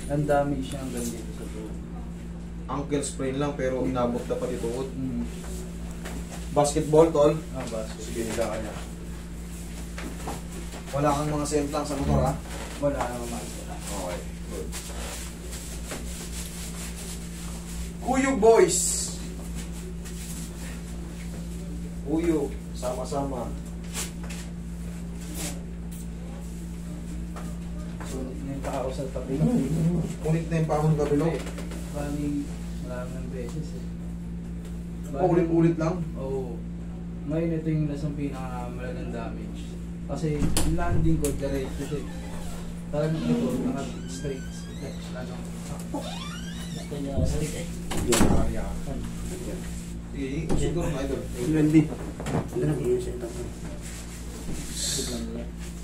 Ang dami siya hanggang dito sa tuhod. Ankle sprain lang pero inabot na pati tuhod. Basketball, tol? Basket. Sige, nila ka niya. Wala kang mga semplang sa motor, ha? Wala naman. Okay, good. Kuyog boys! Kuyog, sama-sama. Sulit na yung paa ko sa tabi. Ulit na yung pamon kabilo. Maraming beses eh. Ulit-ulit lang. Oo. Ngayon ito yung nasang pinakamalagang damage. Kasi yung landing ko, diretso siya. Parang ito, naka-straight. Ano? Straight eh. Sige, siguro na ito.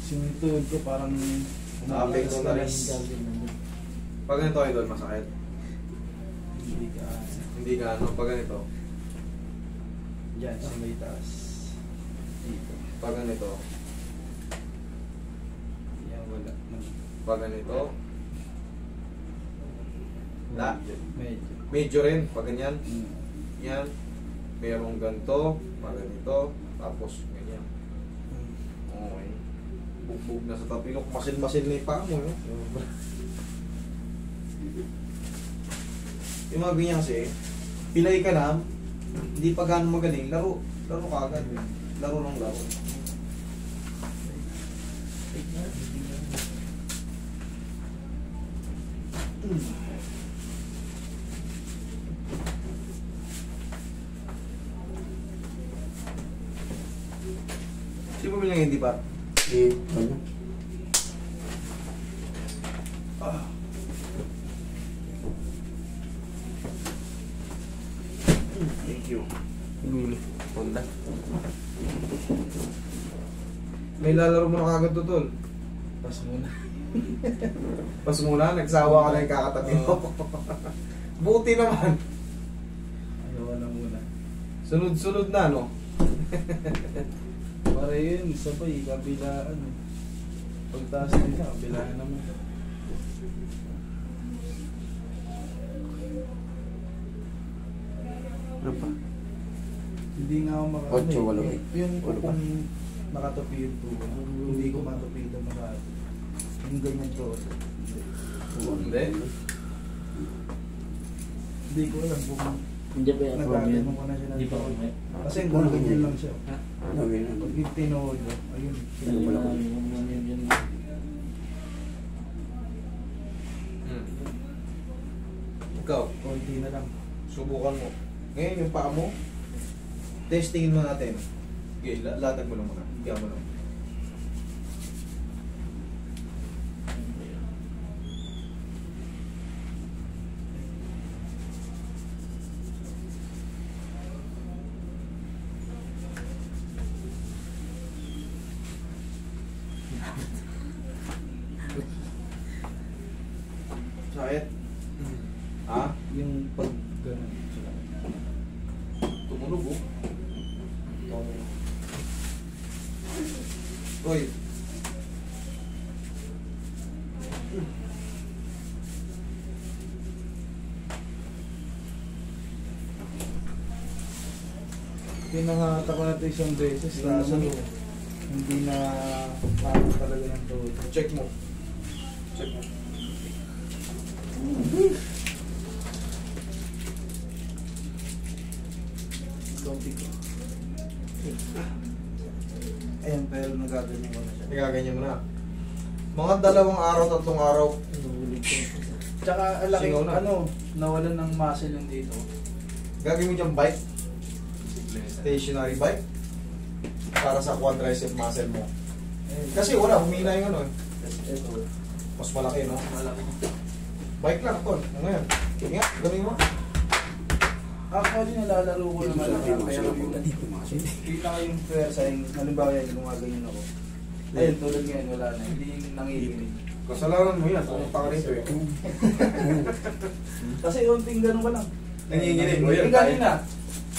Sinutod ko parang Apex na rin. Pag ganito idol, masakit. Hindi ka ano, pag ganito. Diyan, sa may taas. Dito. Pag ganito. Yan, wala. Pag ganito. La. Medyo. Medyo rin, pag ganyan. Mm. Yan. Merong ganito, pag ganito. Tapos ganyan. Okay. Bugbog na sa tapilok. Masin-masin na yung paa mo. No? Yung mga ganyan kasi, pilay ka na, hindi pa gano'ng magaling, laro ka agad. Laro ng laro. Sino mo bilang hindi ba? Ano? Thank you. Honda. May lalaro mo na kagad tutol. Pas muna. Pas muna, nagsawa ka na yung kakatabi mo. Buti naman. Ayaw na muna. Sunod-sunod na, no? Para yun, sabay, kabilaan. Pagtaas na siya, kabilaan naman. Ano pa? Hindi nga ako makakano. 8, walo eh. Yung Walo pa. kung nakatupi yung tuwa, hindi ko matupi ito makakano. Yung ganyan to. Hindi. Hindi ko alam kung Hindi ba yung nagkakaroon ko na siya ng Hindi pa tuwa. kami. Kasi gano'n ganyan lang siya. Ano yun? Pag tinood ko, ayun. Ikaw, Konti na lang. subukan mo. Ngayon yung paa mo, testingin mo natin. Okay, latag mo lang muna. Higa mo lang. Sakit? Ha? Yung pag gano'n. Tumunog oh. Uy. Pinangata ko na ito isang beses. Kaso hindi na kaya talaga ng tuwa. Check mo. Check mo. Konti ko. Ayan, pero nagaganyan ko na siya. Nagaganyan mo na. Mga 2 araw, 3 araw. Tsaka ang laki, Singaw na. ano, nawalan ng muscle yung dito. Gagawin mo dyan bike. Stationary bike. Para sa quadricep muscle mo. Ayun. Kasi wala, humina yung ano eh. Ito, Mas malaki, no? malaki. Bike lang, tol. Ano yan? Nga, gawin mo. Actually, nalalaro ko naman lang. Pero yung Dito mga shit. pinaka yung pwersa, yung halimbawa yan, gumaganyan ako. Ayun, tulad ngayon, wala na. Hindi nangiginig. Kasalanan mo yan. Pumunta ka rito eh. Kasi unting ganun ka lang. Nanginginig mo yan. Yung ganina.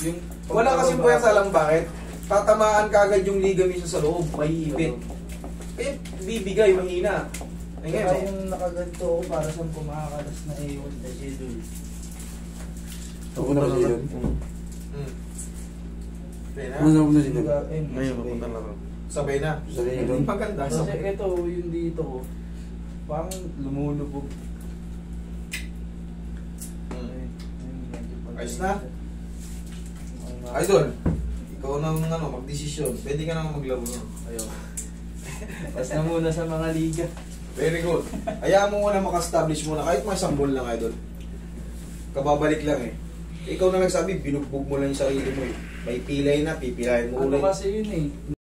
Yung, Wala kasi puwersa lang bakit? Tatamaan ka agad yung ligaments sa loob. May ipit. Kaya bibigay, mahina. Ay, Kaya ngayon, yung nakaganto ako para sa kumakalas na A1 na schedule. Ako na kasi yun. Pena? Ano ako na dito? Ngayon, papunta na rin. Sabay na. Sabay na doon. Maganda. Kasi Sabay. ito, yung dito ko, parang lumulubog. Ayos na? Idol, ikaw nang magdesisyon. Pwede ka nang maglaro nun. Ayaw. Pas na muna sa mga liga. Very good. Hayaan mo muna maka-establish muna kahit mga isang buwan lang, Idol. Kababalik lang eh. Ikaw na nagsabi, binugbog mo lang yung sarili mo eh. May pilay na, pipilayin mo Ano ulit. kasi yun eh.